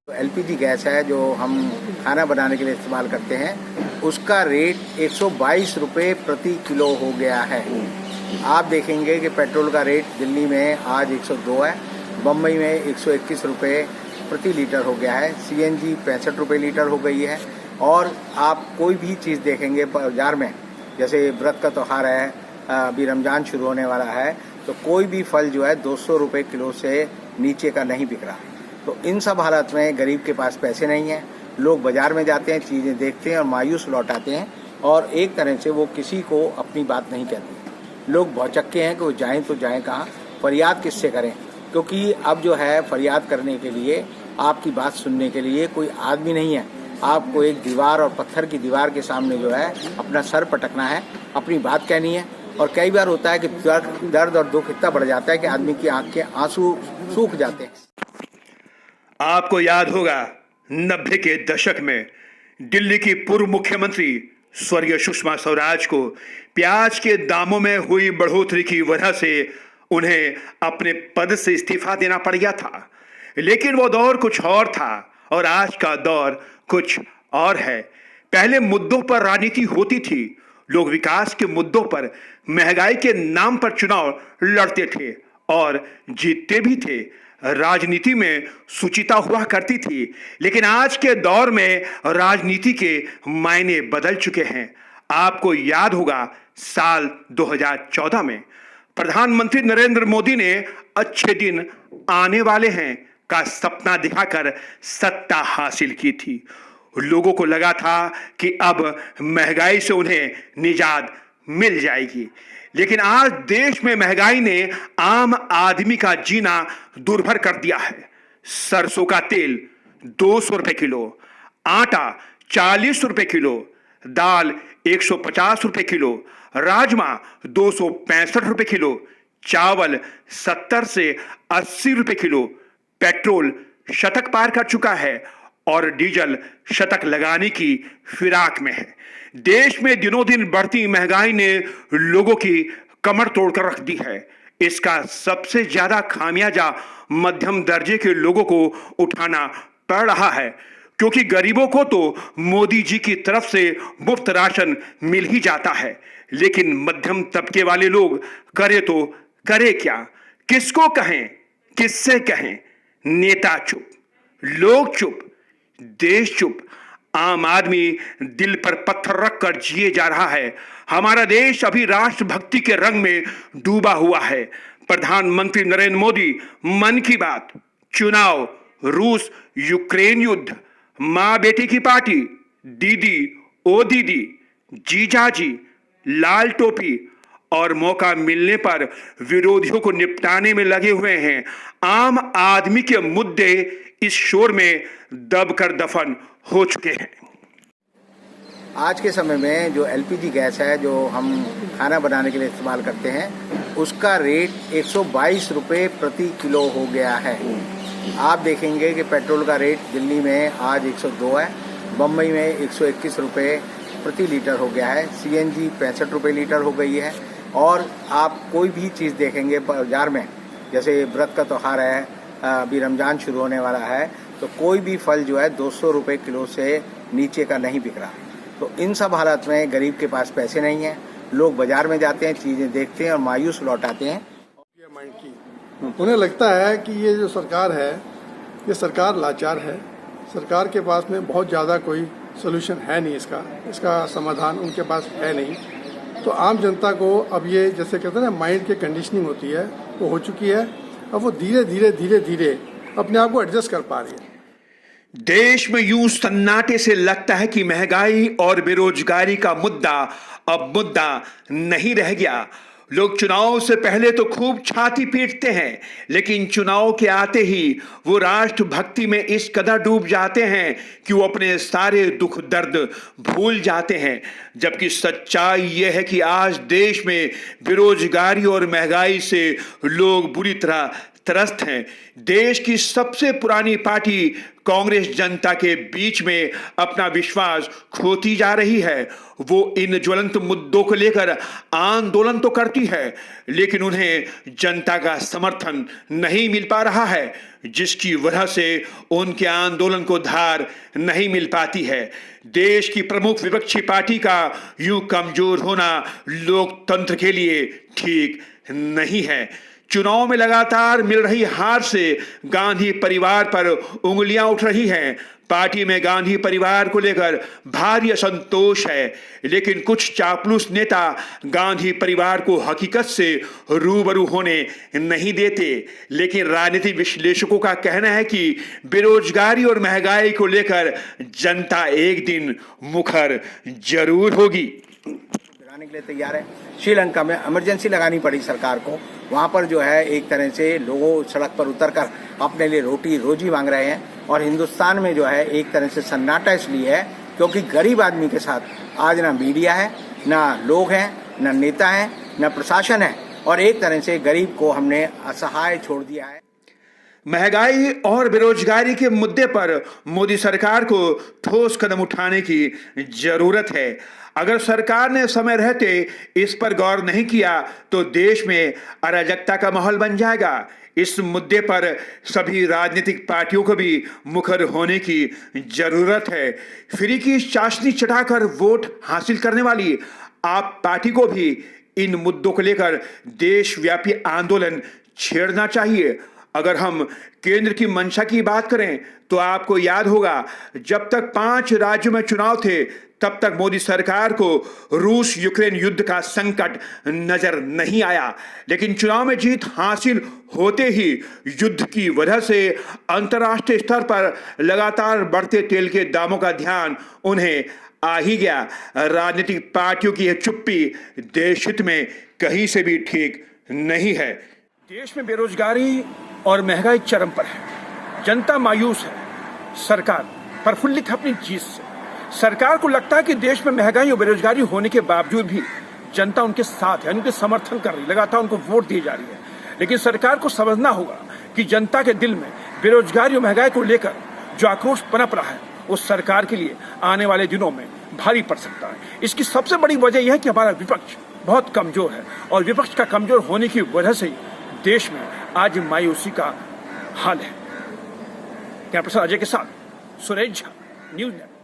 LPG gas है जो हम खाना बनाने के लिए इस्तेमाल करते हैं, उसका रेट 122 रुपये प्रति किलो हो गया है। आप देखेंगे कि पेट्रोल का रेट दिल्ली में आज 102 है, बम्बई में 121 रुपये प्रति लीटर हो गया है, सीएनजी 65 रुपये लीटर हो गई है। और आप कोई भी चीज़ देखेंगे बाजार में, जैसे व्रत का त्यौहार है, अभी रमज़ान शुरू होने वाला है, तो कोई भी फल जो है 200 रुपये किलो से नीचे का नहीं बिक रहा। तो इन सब हालत में गरीब के पास पैसे नहीं हैं, लोग बाज़ार में जाते हैं, चीज़ें देखते हैं और मायूस लौट आते हैं, और एक तरह से वो किसी को अपनी बात नहीं कहते। लोग भौचक्के हैं कि वो जाएं तो जाएं कहाँ, फरियाद किससे करें, क्योंकि अब जो है फरियाद करने के लिए, आपकी बात सुनने के लिए कोई आदमी नहीं है। आपको एक दीवार और पत्थर की दीवार के सामने जो है अपना सर पटकना है, अपनी बात कहनी है। और कई बार होता है कि दर्द और दुख इतना बढ़ जाता है कि आदमी की आंख के आंसू सूख जाते हैं। आपको याद होगा 90 के दशक में दिल्ली की पूर्व मुख्यमंत्री स्वर्गीय सुषमा स्वराज को प्याज के दामों में हुई बढ़ोतरी की वजह से उन्हें अपने पद से इस्तीफा देना पड़ गया था। लेकिन वो दौर कुछ और था और आज का दौर कुछ और है। पहले मुद्दों पर राजनीति होती थी, लोग विकास के मुद्दों पर, महंगाई के नाम पर चुनाव लड़ते थे और जीतते भी थे। राजनीति में सुचिता हुआ करती थी। लेकिन आज के दौर में राजनीति के मायने बदल चुके हैं। आपको याद होगा साल 2014 में प्रधानमंत्री नरेंद्र मोदी ने अच्छे दिन आने वाले हैं का सपना दिखाकर सत्ता हासिल की थी। लोगों को लगा था कि अब महंगाई से उन्हें निजात मिल जाएगी। लेकिन आज देश में महंगाई ने आम आदमी का जीना दुर्भर कर दिया है। सरसों का तेल 200 रुपए किलो, आटा 40 रुपए किलो, दाल 150 रुपए किलो, राजमा 265 रुपए किलो, चावल 70 से 80 रुपए किलो, पेट्रोल शतक पार कर चुका है और डीजल शतक लगाने की फिराक में है। देश में दिनों दिन बढ़ती महंगाई ने लोगों की कमर तोड़कर रख दी है। इसका सबसे ज्यादा खामियाजा मध्यम दर्जे के लोगों को उठाना पड़ रहा है, क्योंकि गरीबों को तो मोदी जी की तरफ से मुफ्त राशन मिल ही जाता है। लेकिन मध्यम तबके वाले लोग करे तो करे क्या, किसको कहें, किससे कहें। नेता चुप, लोग चुप, देश चुप, आम आदमी दिल पर पत्थर रखकर जिए जा रहा है। हमारा देश अभी राष्ट्रभक्ति के रंग में डूबा हुआ है। प्रधानमंत्री नरेंद्र मोदी मन की बात, चुनाव, रूस यूक्रेन युद्ध, मां बेटी की पार्टी, दीदी ओ दीदी, जीजाजी, लाल टोपी और मौका मिलने पर विरोधियों को निपटाने में लगे हुए हैं। आम आदमी के मुद्दे इस शोर में दबकर दफन हो चुके हैं। आज के समय में जो एलपीजी गैस है जो हम खाना बनाने के लिए इस्तेमाल करते हैं, उसका रेट 122 रुपये प्रति किलो हो गया है। आप देखेंगे कि पेट्रोल का रेट दिल्ली में आज 102 है, बम्बई में 121 रुपये प्रति लीटर हो गया है, सीएनजी 65 रुपये लीटर हो गई है। और आप कोई भी चीज़ देखेंगे बाजार में, जैसे व्रत का त्यौहार है, अभी रमज़ान शुरू होने वाला है, तो कोई भी फल जो है 200 रुपये किलो से नीचे का नहीं बिक रहा। तो इन सब हालत में गरीब के पास पैसे नहीं हैं, लोग बाजार में जाते हैं, चीज़ें देखते हैं और मायूस लौट आते हैं। उन्हें लगता है कि ये जो सरकार है, ये सरकार लाचार है। सरकार के पास में बहुत ज़्यादा कोई सोल्यूशन है नहीं, इसका समाधान उनके पास है नहीं। तो आम जनता को अब ये जैसे कहते हैं ना, माइंड की कंडीशनिंग होती है, वो हो चुकी है। अब वो धीरे धीरे अपने आप को एडजस्ट कर पा रही है। देश में यूं सन्नाटे से लगता है कि महंगाई और बेरोजगारी का मुद्दा अब मुद्दा नहीं रह गया। लोग चुनाव से पहले तो खूब छाती पीटते हैं, लेकिन चुनाव के आते ही वो राष्ट्रभक्ति में इस कदर डूब जाते हैं कि वो अपने सारे दुख दर्द भूल जाते हैं। जबकि सच्चाई ये है कि आज देश में बेरोजगारी और महंगाई से लोग बुरी तरह त्रस्त हैं। देश की सबसे पुरानी पार्टी कांग्रेस जनता के बीच में अपना विश्वास खोती जा रही है। वो इन ज्वलंत मुद्दों को लेकर आंदोलन तो करती है, लेकिन उन्हें जनता का समर्थन नहीं मिल पा रहा है, जिसकी वजह से उनके आंदोलन को धार नहीं मिल पाती है। देश की प्रमुख विपक्षी पार्टी का यूं कमजोर होना लोकतंत्र के लिए ठीक नहीं है। चुनाव में लगातार मिल रही हार से गांधी परिवार पर उंगलियां उठ रही हैं। पार्टी में गांधी परिवार को लेकर भारी असंतोष है, लेकिन कुछ चापलूस नेता गांधी परिवार को हकीकत से रूबरू होने नहीं देते। लेकिन राजनीतिक विश्लेषकों का कहना है कि बेरोजगारी और महंगाई को लेकर जनता एक दिन मुखर जरूर होगी। के लिए तैयार है। श्रीलंका में इमरजेंसी लगानी पड़ी सरकार को, वहां पर जो है एक तरह से लोगों सड़क पर उतरकर अपने लिए रोटी रोजी मांग रहे हैं, और हिंदुस्तान में जो है एक तरह से सन्नाटा इसलिए है क्योंकि गरीब आदमी के साथ आज ना मीडिया है, ना लोग हैं, ना नेता हैं, ना प्रशासन है, और एक तरह से गरीब को हमने असहाय छोड़ दिया है। महंगाई और बेरोजगारी के मुद्दे पर मोदी सरकार को ठोस कदम उठाने की जरूरत है। अगर सरकार ने समय रहते इस पर गौर नहीं किया तो देश में अराजकता का माहौल बन जाएगा। इस मुद्दे पर सभी राजनीतिक पार्टियों को भी मुखर होने की जरूरत है। फ्री की चाशनी चढ़ाकर वोट हासिल करने वाली आप पार्टी को भी इन मुद्दों को लेकर देशव्यापी आंदोलन छेड़ना चाहिए। अगर हम केंद्र की मंशा की बात करें तो आपको याद होगा, जब तक 5 राज्यों में चुनाव थे तब तक मोदी सरकार को रूस यूक्रेन युद्ध का संकट नजर नहीं आया, लेकिन चुनाव में जीत हासिल होते ही युद्ध की वजह से अंतर्राष्ट्रीय स्तर पर लगातार बढ़ते तेल के दामों का ध्यान उन्हें आ ही गया। राजनीतिक पार्टियों की यह चुप्पी देश हित में कहीं से भी ठीक नहीं है। देश में बेरोजगारी और महंगाई चरम पर है। जनता मायूस है, सरकार प्रफुल्लित है अपनी जीत से। सरकार को लगता है कि देश में महंगाई और बेरोजगारी होने के बावजूद भी जनता उनके साथ है, उनके समर्थन कर रही है, लगातार उनको वोट दी जा रही है। लेकिन सरकार को समझना होगा कि जनता के दिल में बेरोजगारी और महंगाई को लेकर जो आक्रोश पनप रहा है वो सरकार के लिए आने वाले दिनों में भारी पड़ सकता है। इसकी सबसे बड़ी वजह यह है कि हमारा विपक्ष बहुत कमजोर है, और विपक्ष का कमजोर होने की वजह से ही देश में आज मायूसी का हाल है। कैमरा पर्सन अजय के साथ सुरेश झा, न्यूज़ नेटवर्क।